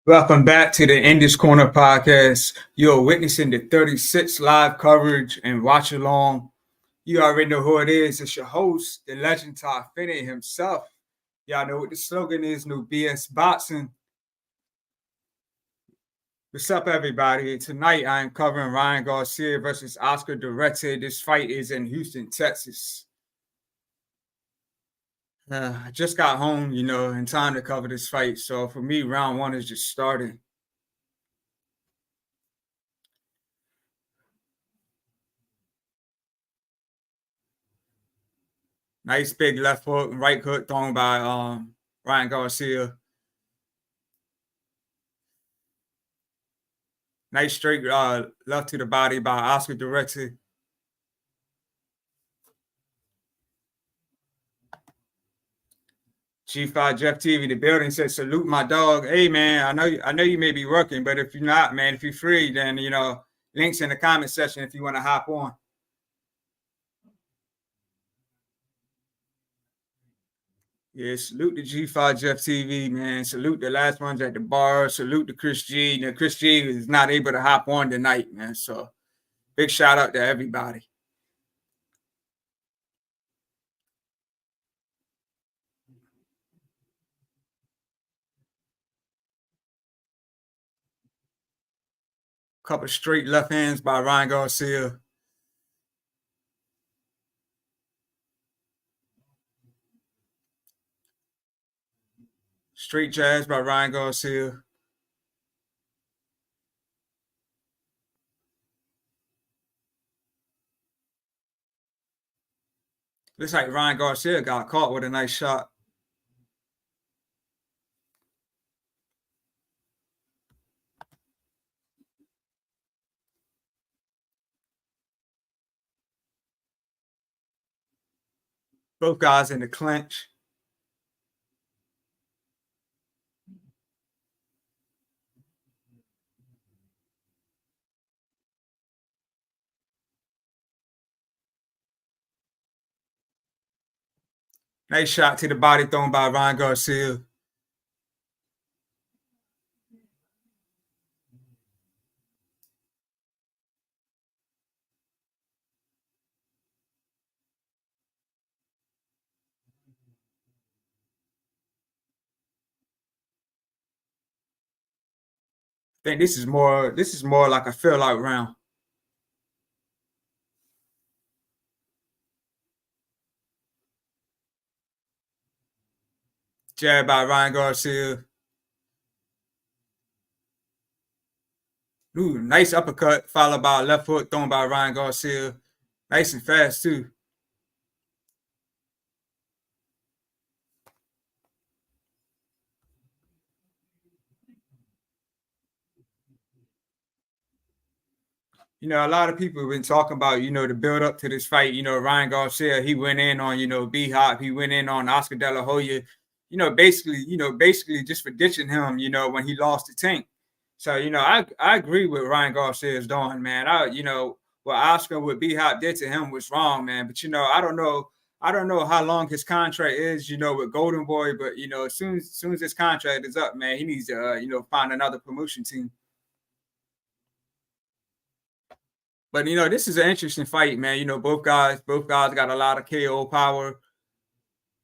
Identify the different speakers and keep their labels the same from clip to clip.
Speaker 1: Welcome back to the In This Corner podcast. You're witnessing the 36th live coverage and watch along. You already know who it is. It's your host, the legend Todd Finney himself. Y'all know what the slogan is, no BS boxing. What's up, everybody? Tonight I am covering Ryan Garcia versus Oscar Duarte. This fight is in Houston, Texas. I just got home, in time to cover this fight. So for me, round one is just starting. Nice big left hook and right hook thrown by Ryan Garcia. Nice straight left to the body by Oscar Duarte. G5 Jeff TV, the building says, salute my dog. Hey man, I know you may be working, but if you're not, man, if you're free, then links in the comment section if you want to hop on. Yeah, salute the G5 Jeff TV, man. Salute the last ones at the bar. Salute to Chris G. Now, Chris G is not able to hop on tonight, man. So big shout out to everybody. Couple straight left hands by Ryan Garcia. Straight jabs by Ryan Garcia. Looks like Ryan Garcia got caught with a nice shot. Both guys in the clinch. Nice shot to the body thrown by Ryan Garcia. I think this is more like a fill out round. Jab by Ryan Garcia. Ooh, nice uppercut followed by a left hook thrown by Ryan Garcia. Nice and fast too. A lot of people have been talking about, the build up to this fight. Ryan Garcia, he went in on, B-Hop. He went in on Oscar De La Hoya, basically just for ditching him, when he lost to Tank. So, I agree with Ryan Garcia's doing, man. What Oscar, what B-Hop did to him was wrong, man. But, I don't know how long his contract is, with Golden Boy. But, as soon as his contract is up, man, he needs to, find another promotion team. But this is an interesting fight, man. Both guys got a lot of KO power.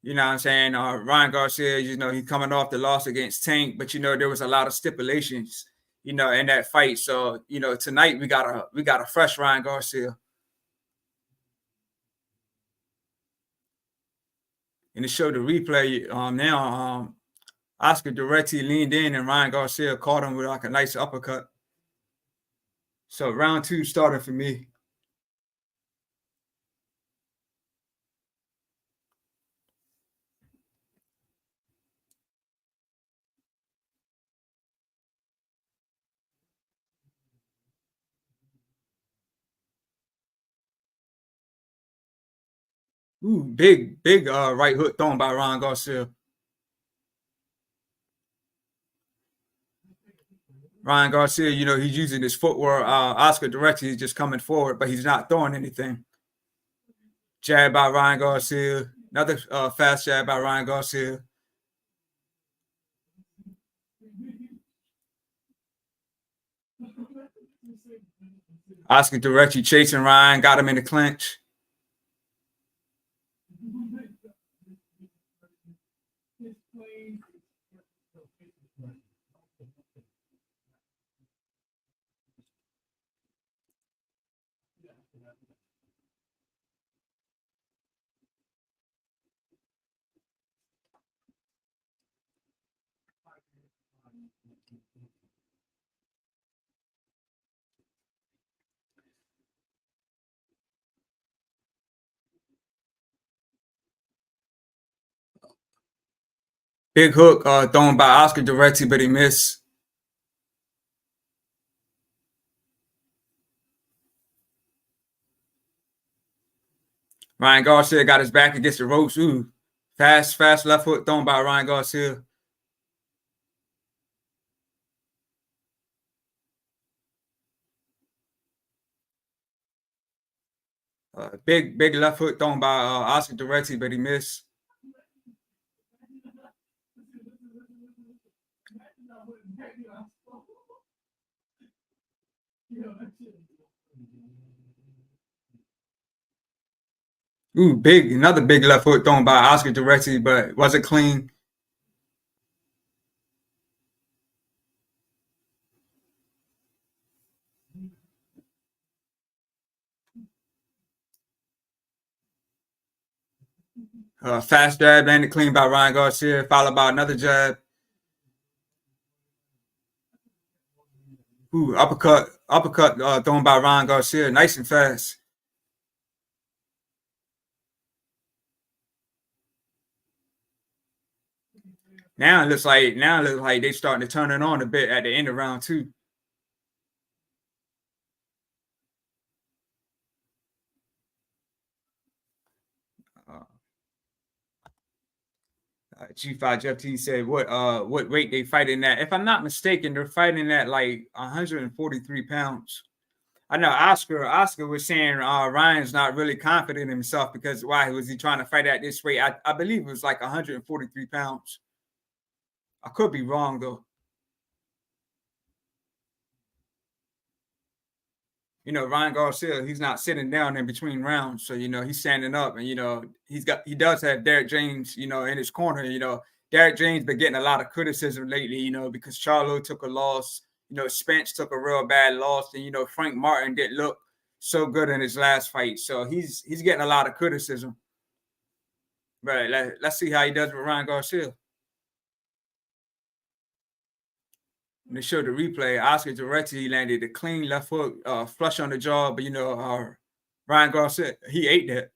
Speaker 1: You know what I'm saying? Ryan Garcia, he's coming off the loss against Tank, but there was a lot of stipulations, in that fight. So, tonight we got a fresh Ryan Garcia. And to show the replay, now Oscar Duarte leaned in and Ryan Garcia caught him with like a nice uppercut. So round two started for me. Ooh, big right hook thrown by Ryan Garcia. Ryan Garcia, he's using his footwork. Oscar Duarte is just coming forward, but he's not throwing anything. Jab by Ryan Garcia. Another fast jab by Ryan Garcia. Oscar Duarte chasing Ryan, got him in the clinch. Big hook thrown by Oscar Duarte, but he missed. Ryan Garcia got his back against the ropes. Ooh, fast left hook thrown by Ryan Garcia. Big left hook thrown by Oscar Duarte, but he missed. Ooh, another big left hook thrown by Oscar Duarte, but wasn't clean. Fast jab landed clean by Ryan Garcia, followed by another jab. Ooh, uppercut thrown by Ryan Garcia, nice and fast. Now it looks like they starting to turn it on a bit at the end of round 2. G5 Jeff T said what weight they fighting at. If I'm not mistaken, they're fighting at like 143 pounds. I know Oscar was saying Ryan's not really confident in himself because why was he trying to fight at this weight? I believe it was like 143 pounds. I could be wrong though. Ryan Garcia, he's not sitting down in between rounds. So, he's standing up and, he does have Derek James, in his corner. Derek James been getting a lot of criticism lately, because Charlo took a loss, Spence took a real bad loss. And, Frank Martin didn't look so good in his last fight. So he's getting a lot of criticism. But let's see how he does with Ryan Garcia. And they showed the replay. Oscar Duarte landed a clean left hook, flush on the jaw, but Ryan Garcia, he ate that.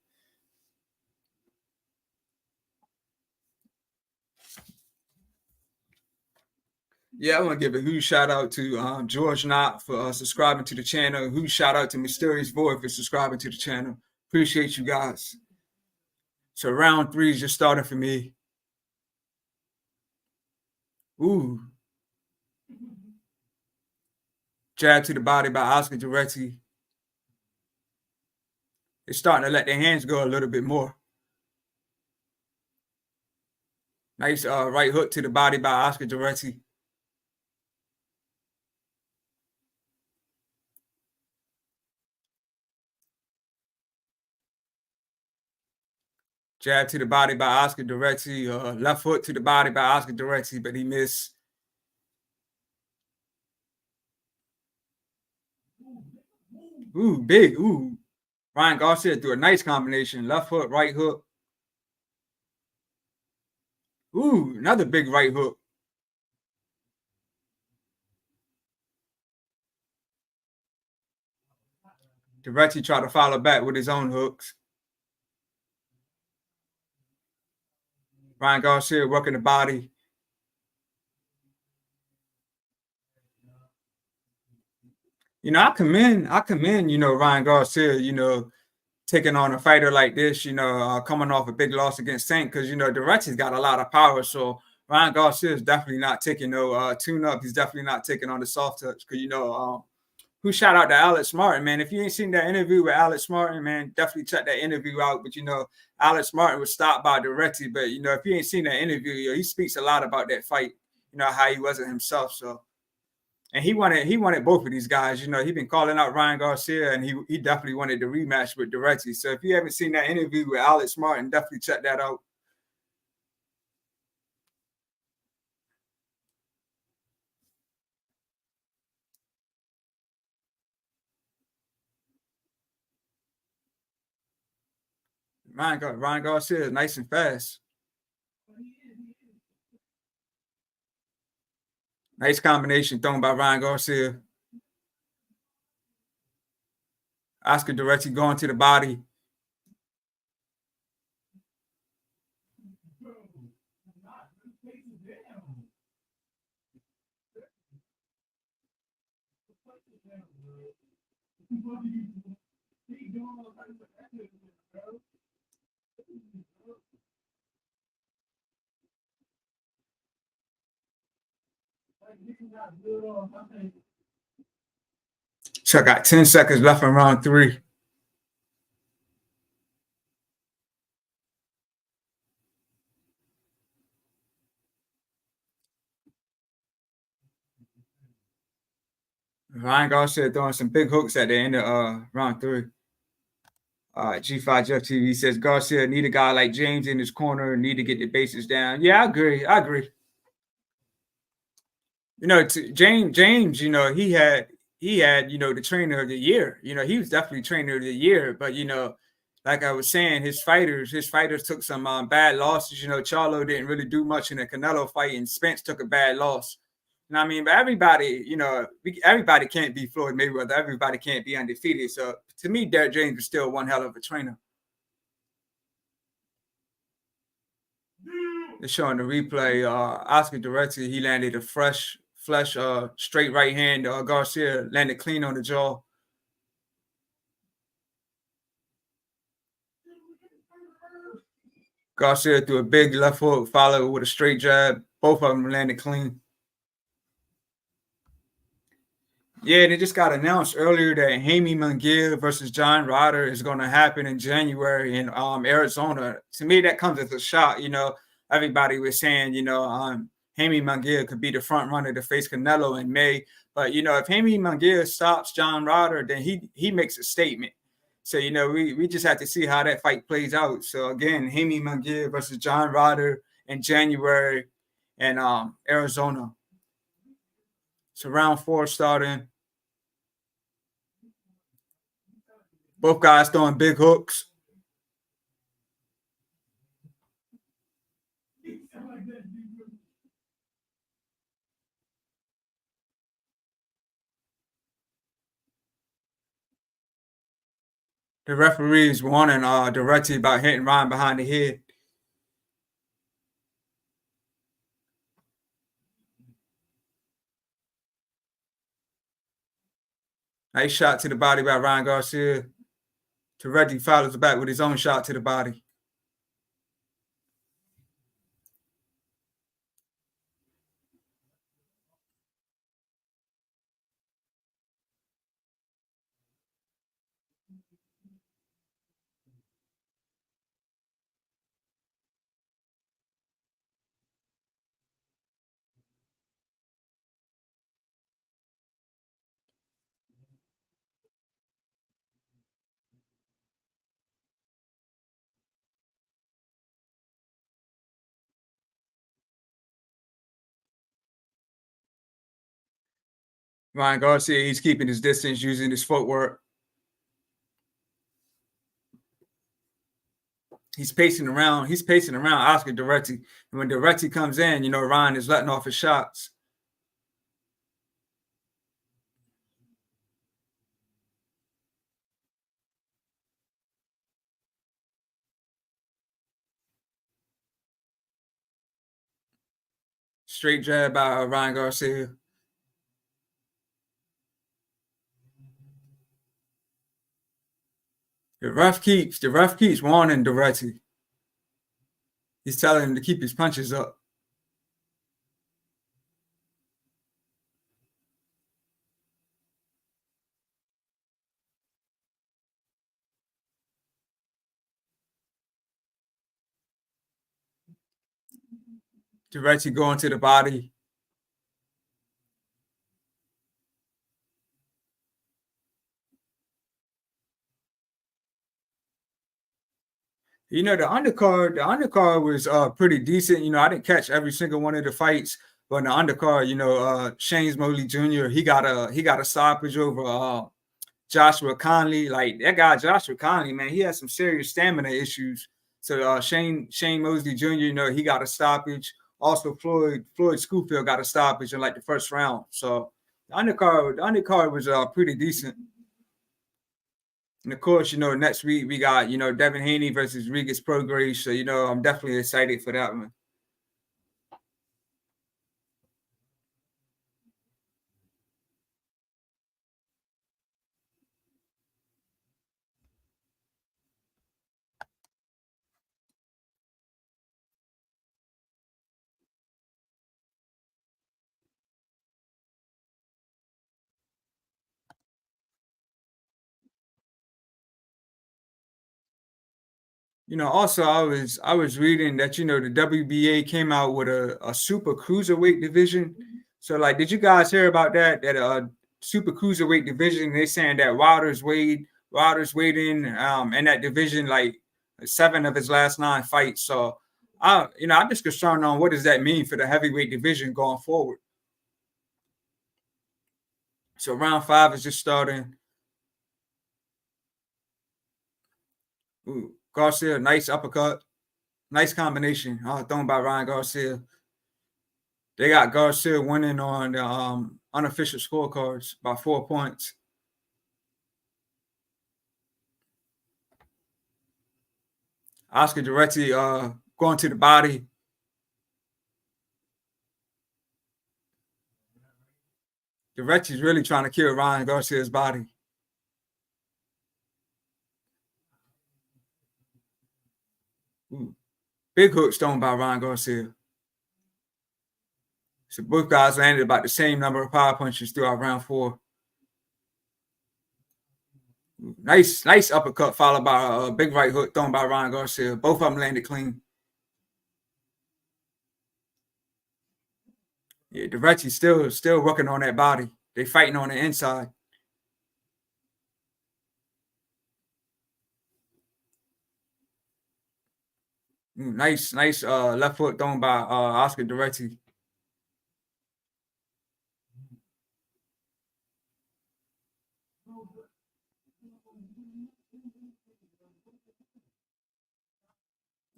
Speaker 1: Yeah, I want to give a huge shout out to George Knott for subscribing to the channel. A huge shout out to Mysterious Void for subscribing to the channel. Appreciate you guys. So round 3 is just starting for me. Ooh. Jab to the body by Oscar Duarte. They're starting to let their hands go a little bit more. Nice right hook to the body by Oscar Duarte. Jab to the body by Oscar Duarte. Left hook to the body by Oscar Duarte, but he missed. Ooh, big. Ooh. Ryan Garcia threw a nice combination. Left hook, right hook. Ooh, another big right hook. Duarte tried to follow back with his own hooks. Ryan Garcia working the body. I commend, Ryan Garcia, taking on a fighter like this, coming off a big loss against Saint, because, Duarte's got a lot of power. So Ryan Garcia is definitely not taking no tune-up. He's definitely not taking on the soft touch because, who shout out to Alex Martin, man. If you ain't seen that interview with Alex Martin, man, definitely check that interview out. But, Alex Martin was stopped by Duarte. But, if you ain't seen that interview, he speaks a lot about that fight, how he wasn't himself. So And he wanted both of these guys. You know, he been calling out Ryan Garcia, and he definitely wanted the rematch with Duarte. So if you haven't seen that interview with Alex Martin, definitely check that out. Ryan Garcia is nice and fast. Nice combination thrown by Ryan Garcia. Oscar Duarte going to the body. So I got 10 seconds left in round three. Ryan Garcia throwing some big hooks at the end of round three. G5 Jeff TV says Garcia need a guy like James in his corner, need to get the bases down. Yeah, I agree. I agree. You know, James, you know, he had, you know, the trainer of the year. You know, he was definitely trainer of the year. But you know, like I was saying, his fighters took some bad losses. You know, Charlo didn't really do much in the Canelo fight, and Spence took a bad loss. You know what I mean? But everybody, you know, everybody can't be Floyd Mayweather. Everybody can't be undefeated. So to me, Derek James is still one hell of a trainer. They're showing the replay. Oscar Duarte, he landed a flush, straight right hand. Garcia landed clean on the jaw. Garcia threw a big left hook, followed with a straight jab. Both of them landed clean. Yeah, they just got announced earlier that Jaime Munguia versus John Ryder is going to happen in January in Arizona. To me, that comes as a shock. You know, everybody was saying, you know, Jaime Munguia could be the front runner to face Canelo in May. But you know, if Jaime Munguia stops John Ryder, then he makes a statement. So you know, we just have to see how that fight plays out. So again, Jaime Munguia versus John Ryder in January in Arizona. So round four starting. Both guys throwing big hooks. The referees warning Duarte about hitting Ryan behind the head. Nice shot to the body by Ryan Garcia. Duarte follows back with his own shot to the body. Ryan Garcia, he's keeping his distance using his footwork. He's pacing around. He's pacing around Oscar Duarte. And when Duarte comes in, you know, Ryan is letting off his shots. Straight jab by Ryan Garcia. The ref keeps warning Duarte. He's telling him to keep his punches up. Duarte going to the body. The undercard was pretty decent. I didn't catch every single one of the fights, but in the undercard, Shane's Mosley Jr. He got a stoppage over Joshua Conley. Like that guy, Joshua Conley, man, he has some serious stamina issues. So Shane Mosley Jr., he got a stoppage. Also, Floyd Schofield got a stoppage in like the first round. So the undercard was pretty decent. And of course, next week we got Devin Haney versus Regis Prograis. So I'm definitely excited for that one. Also I was reading that the WBA came out with a super cruiserweight division. So like, did you guys hear about that? That super cruiserweight division? They saying that Wilder's weighed in that division like 7 of his last 9 fights. So I'm just concerned on what does that mean for the heavyweight division going forward. So round 5 is just starting. Ooh, Garcia, nice uppercut, nice combination. Thrown by Ryan Garcia. They got Garcia winning on the unofficial scorecards by 4 points. Oscar Duarte going to the body. Duarte's really trying to kill Ryan Garcia's body. Ooh. Big hook thrown by Ryan Garcia. So both guys landed about the same number of power punches throughout round 4. Nice uppercut followed by a big right hook thrown by Ryan Garcia. Both of them landed clean. Yeah, Duarte's still working on that body. They fighting on the inside. Nice left hook thrown by Oscar Duarte.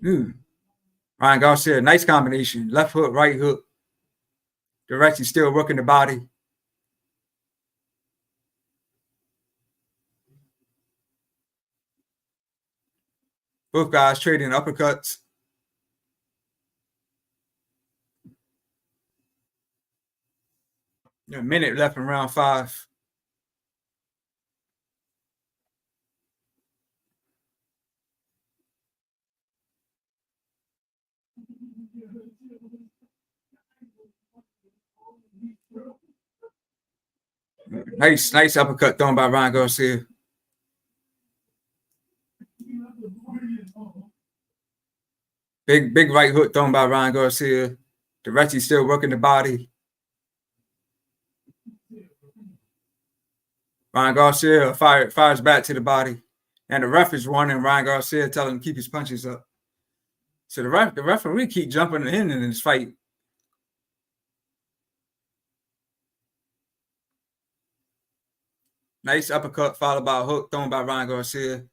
Speaker 1: Ooh. Ryan Garcia, nice combination. Left hook, right hook. Duarte's still working the body. Both guys trading uppercuts. A minute left in round 5. Nice uppercut thrown by Ryan Garcia. Big right hook thrown by Ryan Garcia. Duarte's still working the body. Ryan Garcia fires back to the body. And the ref is warning Ryan Garcia, telling him to keep his punches up. So the referee keep jumping in this fight. Nice uppercut followed by a hook thrown by Ryan Garcia.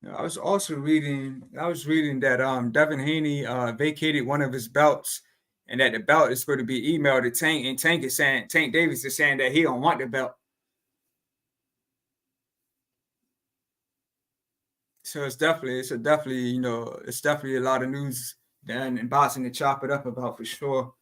Speaker 1: I was reading that Devin Haney vacated one of his belts, and that the belt is going to be emailed to Tank, and Tank Davis is saying that he don't want the belt. So it's definitely a lot of news and boxing to chop it up about for sure.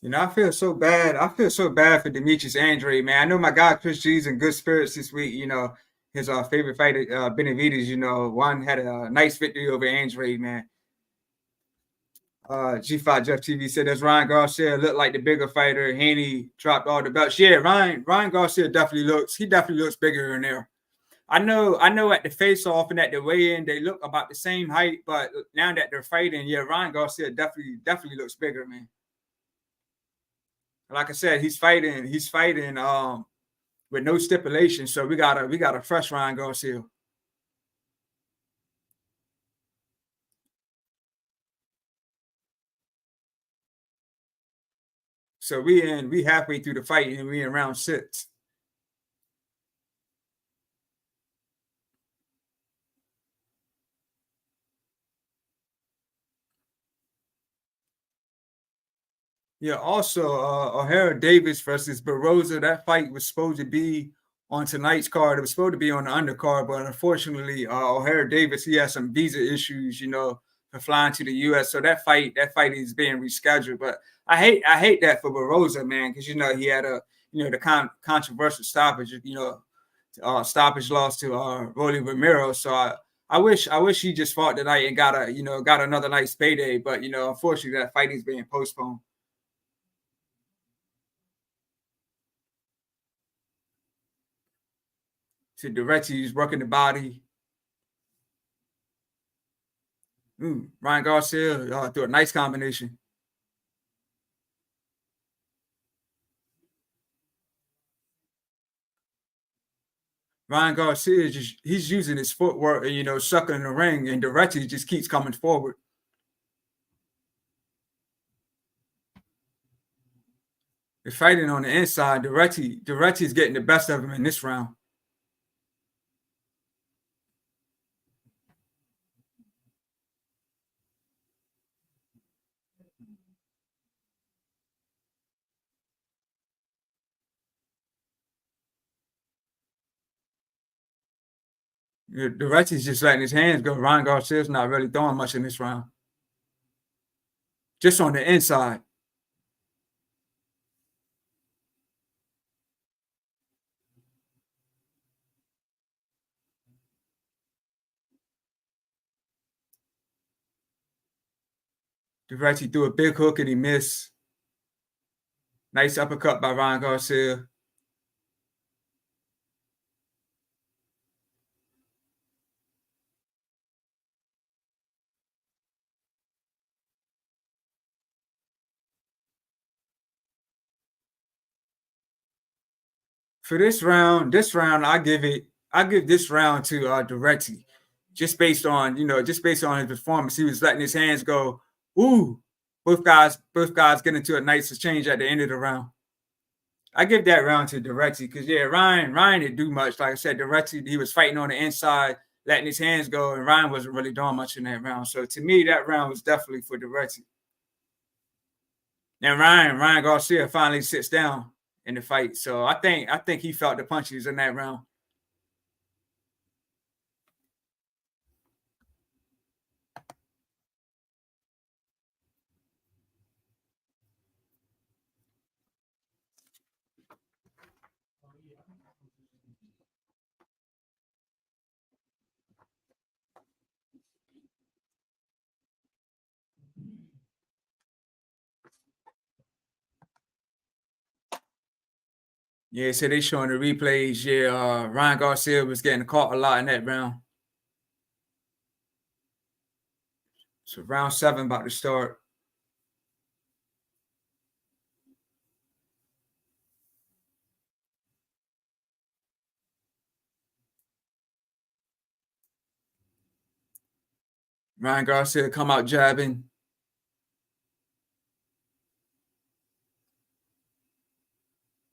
Speaker 1: I feel so bad. I feel so bad for Demetrius Andre, man. I know my guy Chris G's in good spirits this week. His favorite fighter, Benavidez. One had a nice victory over Andre, man. G5 Jeff TV said that's Ryan Garcia looked like the bigger fighter. Haney dropped all the belts. Yeah, Ryan Garcia definitely looks bigger in there. I know at the face off and at the weigh in they look about the same height, but now that they're fighting, yeah, Ryan Garcia definitely looks bigger, man. Like I said, he's fighting with no stipulation, so we got a fresh Ryan Garcia. So we halfway through the fight and we in round six. Yeah, also O'Hara Davis versus Barroza. That fight was supposed to be on tonight's card. It was supposed to be on the undercard, but unfortunately, O'Hara Davis he has some visa issues, for flying to the U.S. So that fight is being rescheduled. But I hate that for Barroza, man, because he had the controversial stoppage, stoppage loss to Rolly Romero. So I wish he just fought tonight and got another nice payday. But unfortunately, that fight is being postponed. To Duarte, working the body. Ryan Garcia threw a nice combination. Ryan Garcia he's using his footwork and sucking the ring, and Duarte just keeps coming forward. They're fighting on the inside. Duarte is getting the best of him in this round. Duarte's just letting his hands go. Ryan Garcia's not really throwing much in this round. Just on the inside. Duarte threw a big hook and he missed. Nice uppercut by Ryan Garcia. For this round, I give this round to Duretti, just based on his performance. He was letting his hands go. Ooh, both guys get into a nice exchange at the end of the round. I give that round to Duretti because yeah, Ryan didn't do much. Like I said, Duretti he was fighting on the inside, letting his hands go, and Ryan wasn't really doing much in that round. So to me, that round was definitely for Duretti. And Ryan Garcia finally sits down in the fight. So I think he felt the punches in that round. Yeah, so they showing the replays. Yeah, Ryan Garcia was getting caught a lot in that round. So round seven about to start. Ryan Garcia come out jabbing,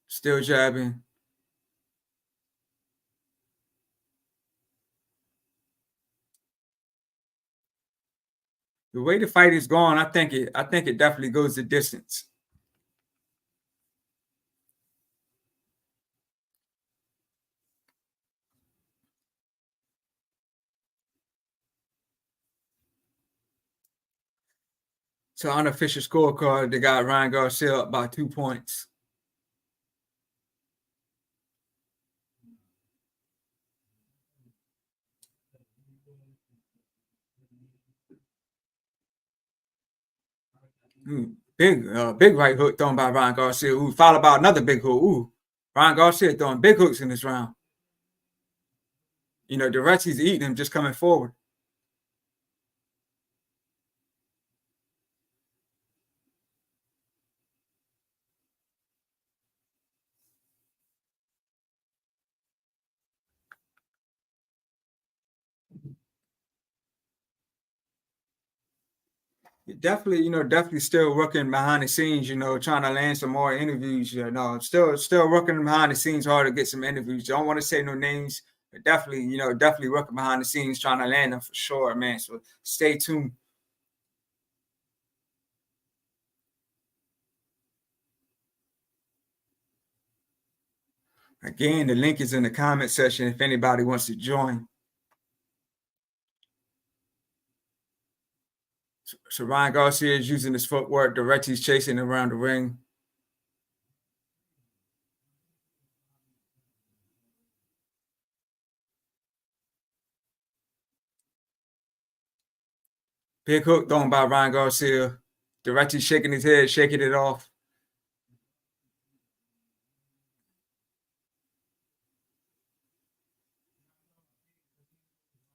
Speaker 1: still jabbing. The way the fight is going, I think it definitely goes the distance. So unofficial scorecard, they got Ryan Garcia up by 2 points. Big right hook thrown by Ryan Garcia. Ooh, followed by another big hook. Ooh, Ryan Garcia throwing big hooks in this round. Duarte's eating him just coming forward. Definitely, definitely still working behind the scenes, trying to land some more interviews. Still working behind the scenes hard to get some interviews. Don't want to say no names, but definitely, definitely working behind the scenes trying to land them for sure, man. So stay tuned. Again, the link is in the comment section if anybody wants to join. So Ryan Garcia is using his footwork. Duarte's chasing around the ring. Big hook thrown by Ryan Garcia. Duarte shaking his head, shaking it off.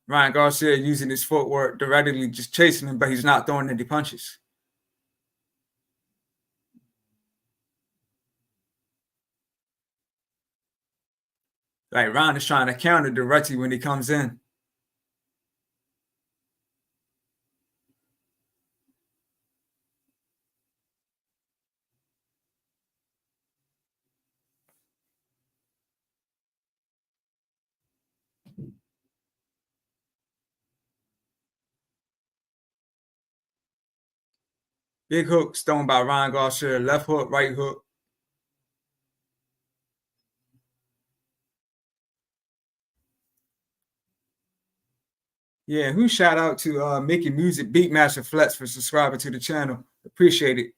Speaker 1: Ryan Garcia using his footwork, directly just chasing him, but he's not throwing any punches. Like Ryan is trying to counter Duarte when he comes in. Big hooks thrown by Ryan Garcia, left hook, right hook. Yeah, who shout out to Mickey Music Beatmaster Flex for subscribing to the channel. Appreciate it.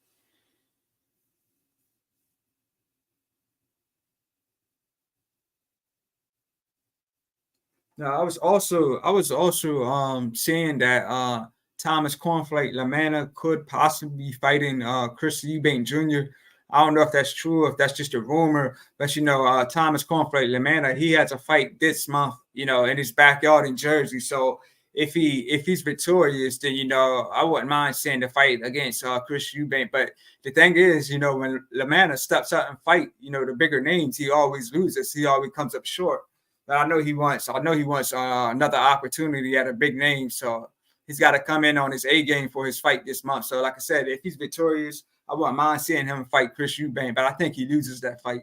Speaker 1: Now I was also seeing that Thomas Cornflake LaManna could possibly be fighting Chris Eubank Jr. I don't know if that's true, if that's just a rumor, but Thomas Cornflake LaManna, he has a fight this month, in his backyard in Jersey. So if he's victorious, then I wouldn't mind seeing the fight against Chris Eubank. But the thing is, when LaManna steps out and fight, the bigger names, he always loses. He always comes up short. But I know he wants another opportunity at a big name. So he's got to come in on his A game for his fight this month. So like I said, if he's victorious, I wouldn't mind seeing him fight Chris Eubank, but I think he loses that fight.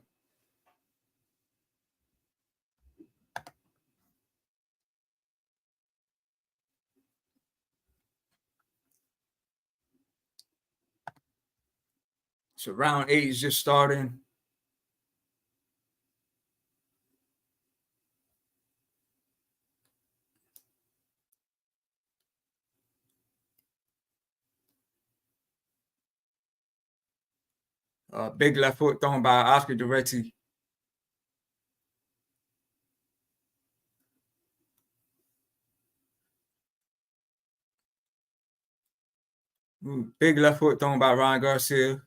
Speaker 1: So round 8 is just starting. Big left foot thrown by Oscar Duarte. Big left foot thrown by Ryan Garcia.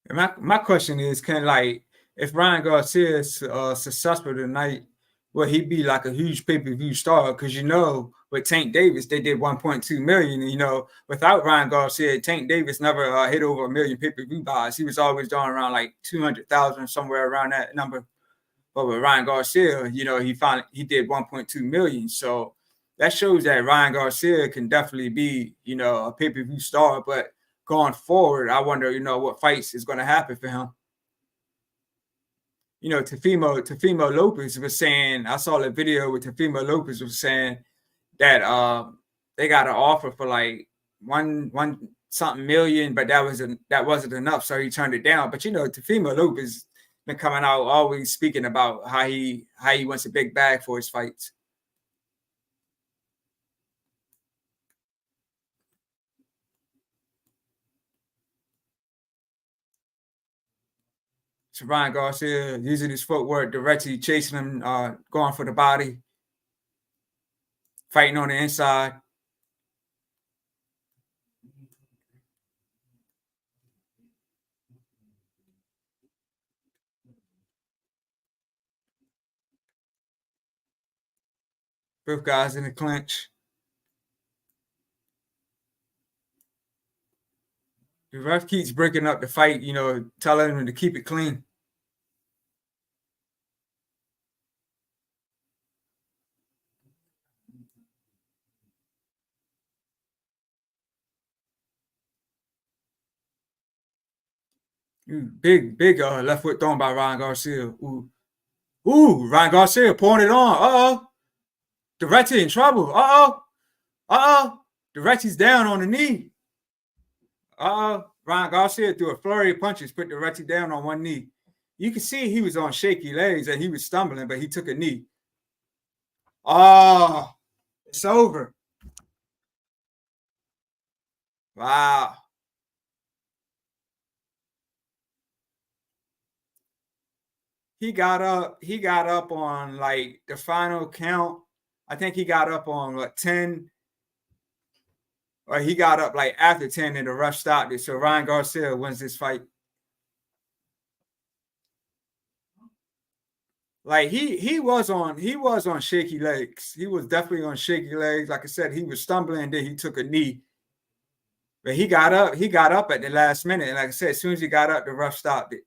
Speaker 1: And my question is, if Ryan Garcia is successful tonight, will he be like a huge pay-per-view star? Because with Tank Davis, they did 1.2 million. Without Ryan Garcia, Tank Davis never hit over a million pay-per-view buys. He was always doing around like 200,000, somewhere around that number. But with Ryan Garcia, he did 1.2 million. So that shows that Ryan Garcia can definitely be, a pay-per-view star. But going forward, I wonder, what fights is going to happen for him. Tefimo Lopez was saying, I saw the video with Tefimo Lopez was saying that they got an offer for like one something million, but that wasn't enough, so he turned it down. But Tefimo Lopez, been coming out always speaking about how he wants a big bag for his fights. So Ryan Garcia using his footwork directly, chasing him, going for the body, fighting on the inside. Both guys in the clinch. The ref keeps breaking up the fight, telling him to keep it clean. Big left foot thrown by Ryan Garcia. Ryan Garcia pouring it on. Duarte in trouble. Duarte's down on the knee. Ryan Garcia threw a flurry of punches, put Duarte down on one knee. You can see he was on shaky legs and he was stumbling, but he took a knee. It's over. Wow. He got up on like the final count. I think he got up on 10, or he got up like after 10 and the ref stopped it. So Ryan Garcia wins this fight. Like he was on shaky legs. He was definitely on shaky legs. Like I said, he was stumbling, then he took a knee. But he got up at the last minute. And like I said, as soon as he got up, the ref stopped it.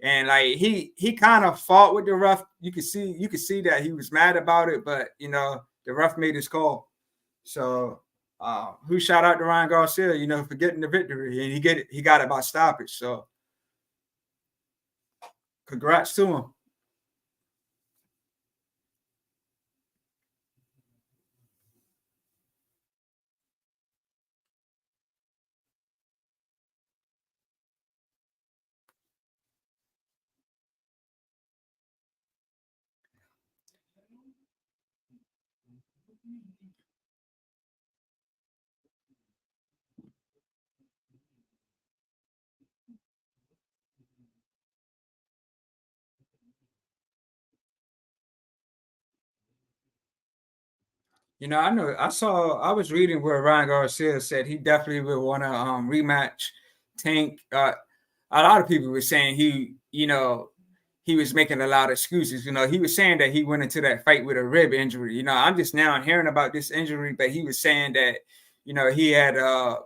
Speaker 1: And like he kind of fought with the ref. You could see that he was mad about it, but the ref made his call. So who shout out to Ryan Garcia, for getting the victory, and he got it by stoppage. So congrats to him. I was reading where Ryan Garcia said he definitely would want to rematch Tank. A lot of people were saying he was making a lot of excuses. He was saying that he went into that fight with a rib injury. I'm just now hearing about this injury, but he was saying that he had a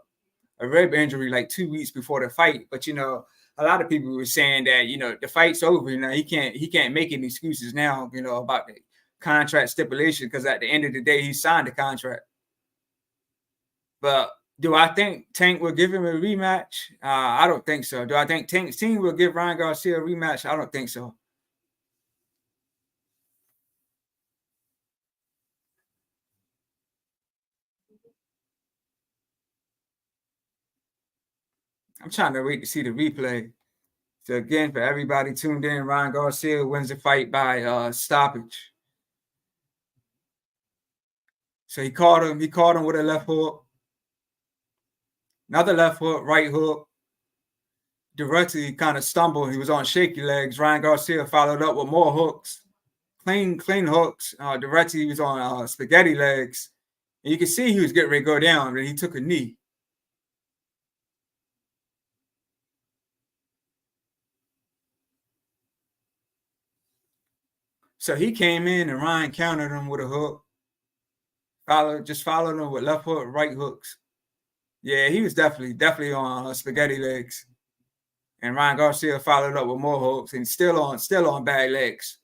Speaker 1: rib injury like 2 weeks before the fight. But a lot of people were saying that the fight's over. He can't make any excuses now. About the contract stipulation, because at the end of the day, he signed the contract. But do I think Tank will give him a rematch? I don't think so. Do I think Tank's team will give Ryan Garcia a rematch? I don't think so. I'm trying to wait to see the replay. So again, for everybody tuned in, Ryan Garcia wins the fight by stoppage. So he caught him with a left hook. Another left hook, right hook. Duarte kind of stumbled. He was on shaky legs. Ryan Garcia followed up with more hooks. Clean hooks. Duarte was on spaghetti legs. And you can see he was getting ready to go down, and he took a knee. So he came in and Ryan countered him with a hook. Followed him with left hook, right hooks. Yeah, he was definitely on spaghetti legs. And Ryan Garcia followed up with more hooks and still on bad legs.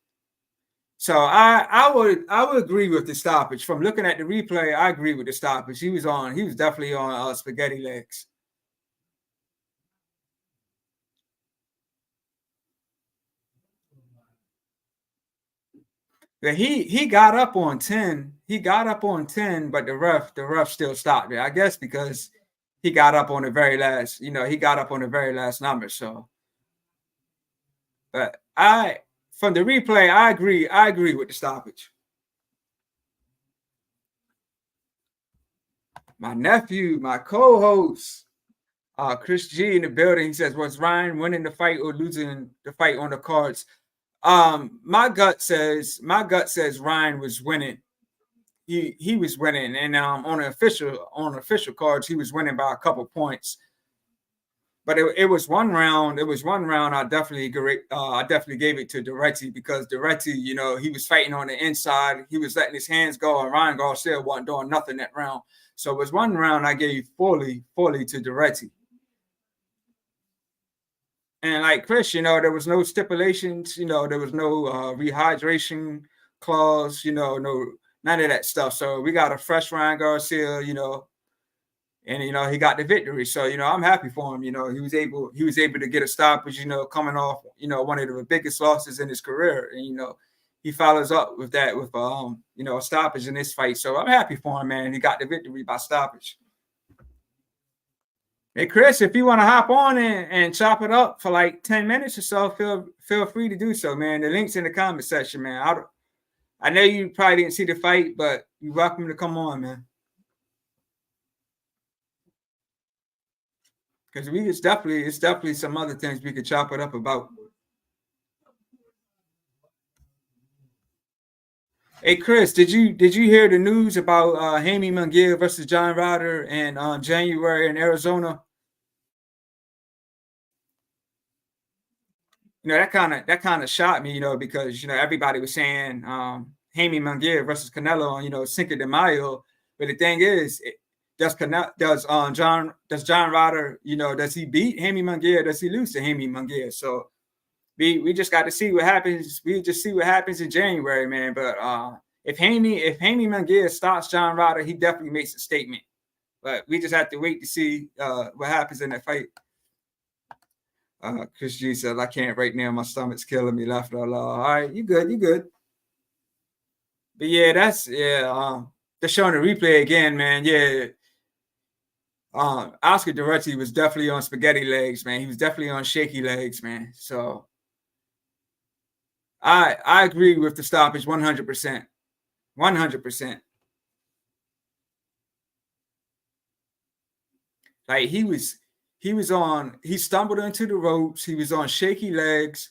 Speaker 1: So I would agree with the stoppage. From looking at the replay, I agree with the stoppage. He was definitely on spaghetti legs. But he got up on 10. He got up on 10, but the ref still stopped it. I guess because he got up on the very last, he got up on the very last number. So, but from the replay, I agree with the stoppage. My nephew, my co-host, Chris G in the building. He says, "Was Ryan winning the fight or losing the fight on the cards?" My gut says Ryan was winning. He was winning, and on official cards, he was winning by a couple points. But it was one round. It was one round. I definitely gave it to Duarte because Duarte, he was fighting on the inside. He was letting his hands go, and Ryan Garcia wasn't doing nothing that round. So it was one round I gave fully to Duarte. And like Chris, there was no stipulations. There was no rehydration clause. No, none of that stuff. So we got a fresh Ryan Garcia. And he got the victory. So I'm happy for him. He was able to get a stoppage. Coming off one of the biggest losses in his career, and he follows up with that with a stoppage in this fight. So I'm happy for him, man. He got the victory by stoppage. Hey Chris, if you want to hop on and chop it up for like 10 minutes or so, feel free to do so, man. The link's in the comment section, man. I know you probably didn't see the fight, but you're welcome to come on, man. Because it's definitely some other things we could chop it up about. Hey Chris, did you hear the news about Jaime Munguia versus John Ryder in January in Arizona? That kind of shocked me, because everybody was saying Jaime Munguia versus Canelo on Cinco de Mayo, but the thing is, does John Ryder does he beat Jaime Munguia? Does he lose to Jaime Munguia? So we just got to see what happens. We just see what happens in January, man. But if Jaime Munguia stops John Ryder, he definitely makes a statement. But we just have to wait to see what happens in that fight. Chris G says, "I can't right now. My stomach's killing me. Laughed out loud." All right, you good. But yeah, they're showing the replay again, man. Yeah. Oscar Duarte was definitely on spaghetti legs, man. He was definitely on shaky legs, man. So I agree with the stoppage 100%. 100%. Like he stumbled into the ropes. He was on shaky legs.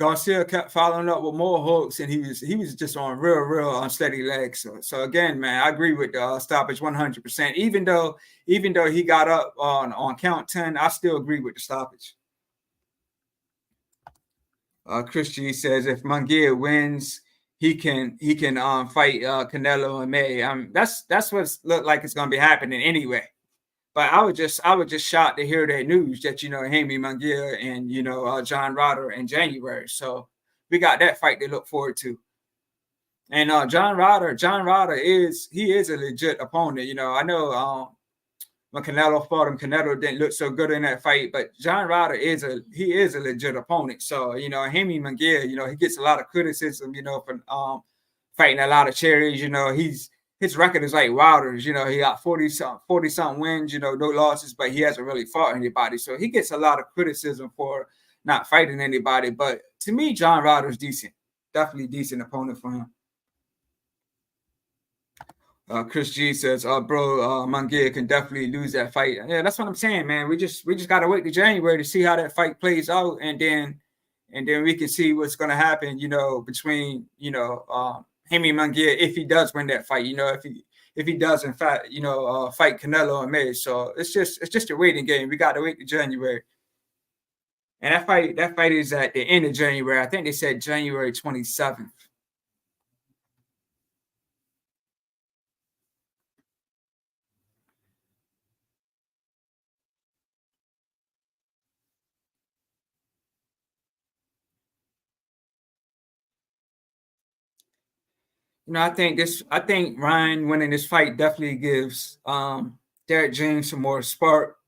Speaker 1: Garcia kept following up with more hooks, and he was just on real unsteady legs. So again, man, I agree with the stoppage 100%. Even though he got up on count 10, I still agree with the stoppage. Chris G says if Munguia wins, he can fight Canelo in May. That's what's looked like it's gonna be happening anyway. But I was just shocked to hear that news that Jaime Munguia and John Ryder in January. So we got that fight to look forward to. And John Ryder is a legit opponent. I know when Canelo fought him, Canelo didn't look so good in that fight, but John Ryder is a legit opponent. So Jaime Munguia, he gets a lot of criticism, for fighting a lot of cherries. His record is like Wilder's. He got 40-something wins, no losses, but he hasn't really fought anybody. So he gets a lot of criticism for not fighting anybody. But to me, John Ryder's decent. Definitely decent opponent for him. Chris G says, bro, Munguia can definitely lose that fight. Yeah, that's what I'm saying, man. We just gotta wait to January to see how that fight plays out, and then we can see what's gonna happen, between Jaime Munguia if he does win that fight, if he does in fact, fight Canelo in May. So it's just a waiting game. We got to wait to January. And that fight is at the end of January. I think they said January 27th. I think Ryan winning this fight definitely gives Derek James some more spark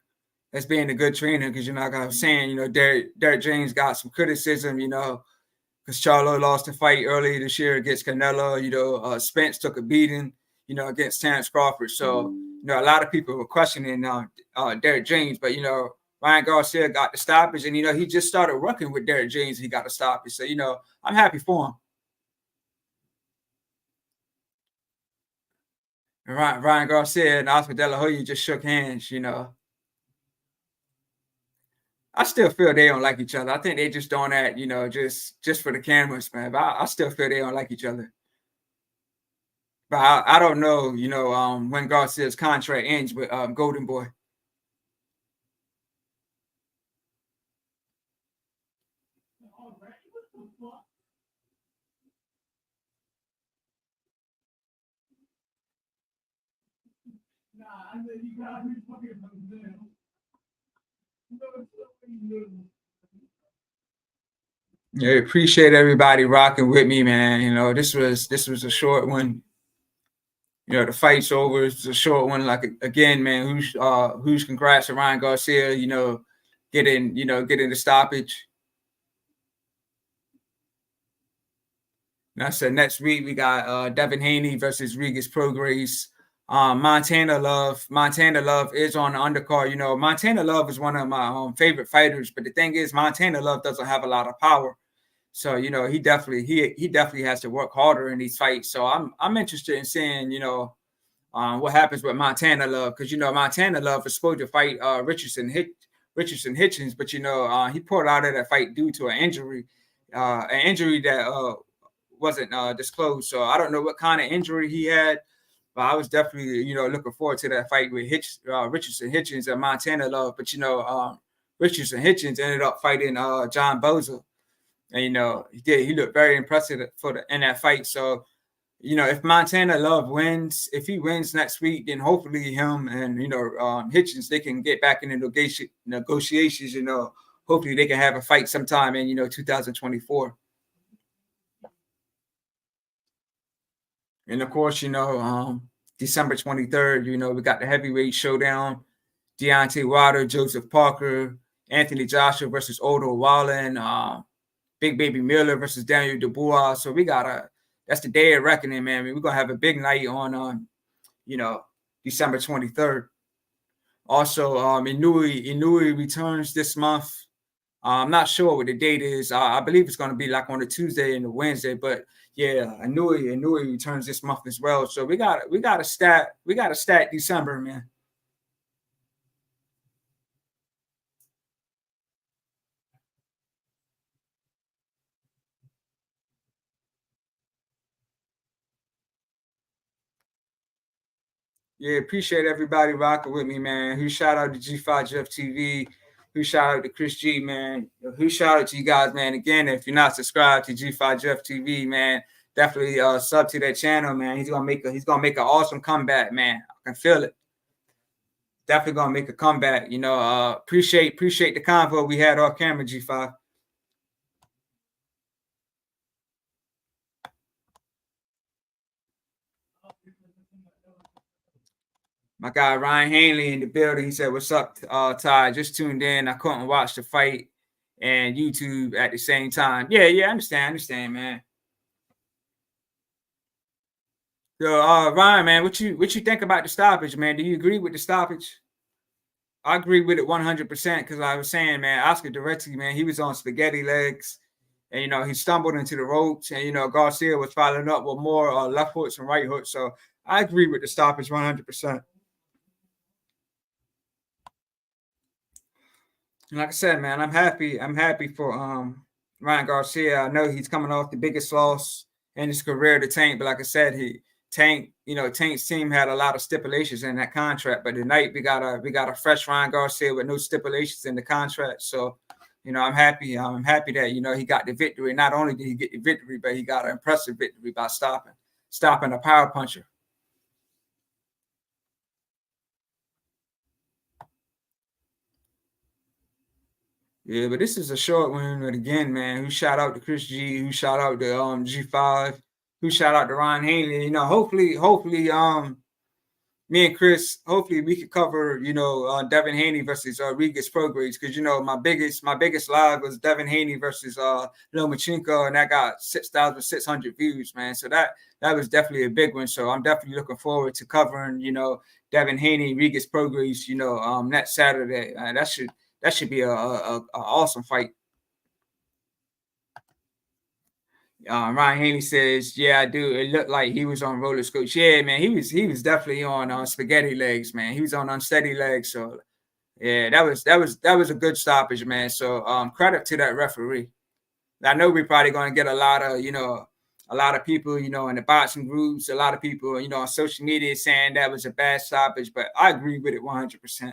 Speaker 1: as being a good trainer, because like I was saying, Derek James got some criticism, because Charlo lost the fight earlier this year against Canelo. Spence took a beating, against Terence Crawford. So, a lot of people were questioning Derek James, but Ryan Garcia got the stoppage, and he just started working with Derrick James. He got the stoppage, so I'm happy for him. And Ryan Garcia and Oscar De La Hoya just shook hands. I still feel they don't like each other. I think they just doing that, just for the cameras, man. But I still feel they don't like each other. But I don't know, when Garcia's contract ends with Golden Boy. Yeah, appreciate everybody rocking with me, man. This was a short one. The fight's over. It's a short one. Like again, man, who's congrats to Ryan Garcia, getting the stoppage. And I said next week we got Devin Haney versus Regis Prograis. Montana Love is on the undercard. Montana Love is one of my favorite fighters, but the thing is, Montana Love doesn't have a lot of power. So he definitely has to work harder in these fights. So I'm interested in seeing what happens with Montana Love, because Montana Love was supposed to fight Richardson Hitchens, but he pulled out of that fight due to an injury that wasn't disclosed. So I don't know what kind of injury he had, but I was definitely looking forward to that fight with Richardson Hitchens and Montana Love. But Richardson Hitchens ended up fighting John Boza. And he looked very impressive in that fight. So if Montana Love wins, if he wins next week, then hopefully him and Hitchens, they can get back in the negotiations. Hopefully they can have a fight sometime in 2024. And of course, December 23rd, we got the heavyweight showdown: Deontay Wilder, Joseph Parker, Anthony Joshua versus Otto Wallen, Big Baby Miller versus Daniel Dubois. So that's the day of reckoning, man. I mean, we're gonna have a big night on December 23rd. Also, Inouye returns this month. I'm not sure what the date is. I believe it's gonna be like on a Tuesday and a Wednesday, but yeah, Inouye returns this month as well. So we got to stat December, man. Yeah, appreciate everybody rocking with me, man. Who shout out to G5 Jeff TV? Who shout out to Chris G, man? Who shout out to you guys, man? Again, if you're not subscribed to G5 Jeff TV, man, definitely sub to that channel, man. He's gonna make an awesome comeback, man. I can feel it. Definitely gonna make a comeback. Appreciate the convo we had off camera, G5. My guy Ryan Hanley in the building. He said, "What's up, Ty? Just tuned in. I couldn't watch the fight and YouTube at the same time." Yeah, I understand, man. So, Ryan, man, what you think about the stoppage, man? Do you agree with the stoppage? I agree with it 100% because I was saying, man, Oscar Duarte, man, he was on spaghetti legs, and he stumbled into the ropes, and Garcia was following up with more left hooks and right hooks. So I agree with the stoppage 100%. Like I said, man, I'm happy. I'm happy for Ryan Garcia. I know he's coming off the biggest loss in his career to Tank, but like I said, Tank's team had a lot of stipulations in that contract. But tonight we got a fresh Ryan Garcia with no stipulations in the contract. So, I'm happy. I'm happy that he got the victory. Not only did he get the victory, but he got an impressive victory by stopping a power puncher. Yeah, but this is a short one. But again, man, who shout out to Chris G, who shout out to G5, who shout out to Ryan Hanley. Hopefully, me and Chris, hopefully we could cover, Devin Haney versus Regis Prograis, because my biggest live was Devin Haney versus Lomachenko, and that got 6,600 views, man. So that was definitely a big one. So I'm definitely looking forward to covering, Devin Haney, Regis Prograis, next Saturday. that should be a awesome fight. Ryan Haney says, "Yeah, I do. It looked like he was on roller skates. Yeah, man, he was definitely on spaghetti legs, man. He was on unsteady legs. So yeah, that was a good stoppage, man. So credit to that referee. I know we're probably going to get a lot of people, in the boxing groups, a lot of people, on social media saying that was a bad stoppage, but I agree with it 100%.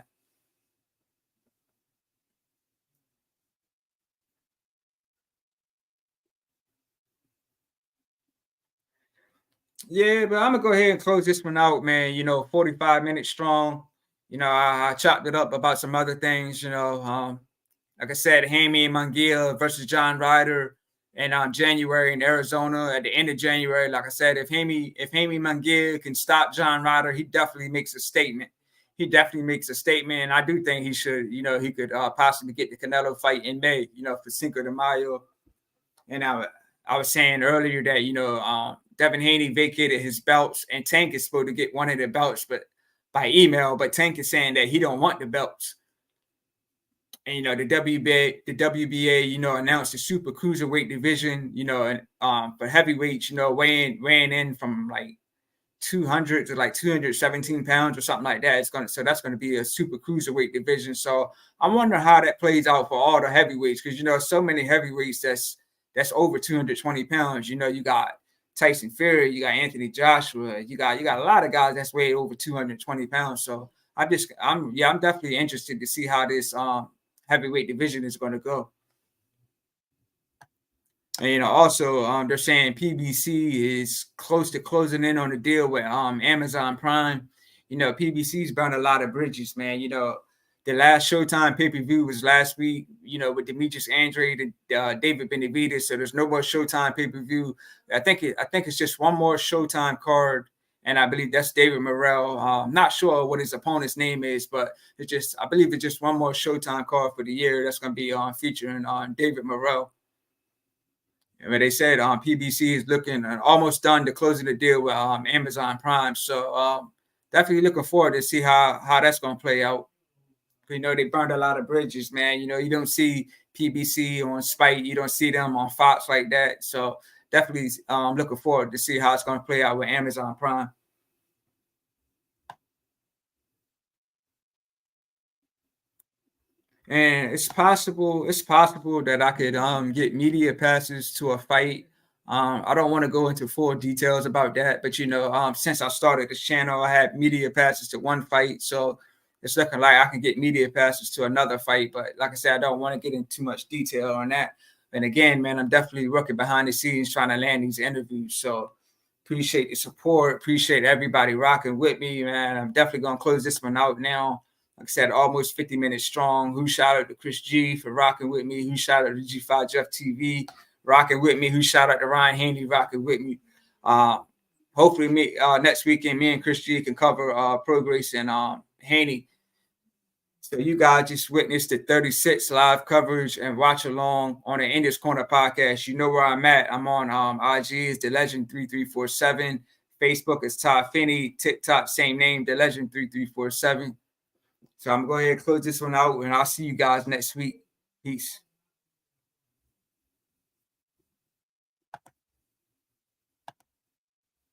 Speaker 1: Yeah, but I'm gonna go ahead and close this one out, man. 45 minutes strong. I chopped it up about some other things. Like I said, Jaime Munguia versus John Ryder in January in Arizona at the end of January. Like I said, if Jaime Munguia can stop John Ryder, he definitely makes a statement. He definitely makes a statement, and I do think he should. He could possibly get the Canelo fight in May. For Cinco de Mayo. And I was saying earlier that Devin Haney vacated his belts, and Tank is supposed to get one of the belts, but by email. But Tank is saying that he don't want the belts. And the WBA, announced the super cruiserweight division, and for heavyweights, weighing in from like 200 to like 217 pounds or something like that. That's gonna be a super cruiserweight division. So I wonder how that plays out for all the heavyweights, because so many heavyweights that's over 220 pounds. You got Tyson Fury, you got Anthony Joshua, you got a lot of guys that's way over 220 pounds. So I'm definitely interested to see how this heavyweight division is going to go. And also they're saying PBC is close to closing in on a deal with Amazon Prime. PBC's burned a lot of bridges, man. The last Showtime pay-per-view was last week, with Demetrius Andrade and David Benavidez. So there's no more Showtime pay-per-view. I think it's just one more Showtime card, and I believe that's David Morrell. I'm not sure what his opponent's name is, but I believe it's just one more Showtime card for the year that's going to be featuring on David Morrell. But they said PBC is looking almost done to closing the deal with Amazon Prime. So definitely looking forward to see how that's going to play out. They burned a lot of bridges, man. You don't see PBC on Spike. You don't see them on Fox like that. So definitely looking forward to see how it's going to play out with Amazon Prime. And it's possible that I could get media passes to a fight. I don't want to go into full details about that, but since I started this channel, I had media passes to one fight, so it's looking like I can get media passes to another fight. But like I said, I don't want to get into too much detail on that. And again, man, I'm definitely working behind the scenes trying to land these interviews. So appreciate the support, appreciate everybody rocking with me, man. I'm definitely gonna close this one out now. Like I said, almost 50 minutes strong. Who shout out to Chris G for rocking with me? Who shout out to G5 Jeff TV rocking with me? Who shout out to Ryan Haney rocking with me? Hopefully, next weekend, me and Chris G can cover Progress and Haney. So you guys just witnessed the 36 live coverage and watch along on the Indians Corner podcast. You know where I'm at. I'm on IG is the Legend 3347. Facebook is Todd Finney. TikTok, same name, the Legend 3347. So I'm going to go ahead and close this one out, and I'll see you guys next week. Peace.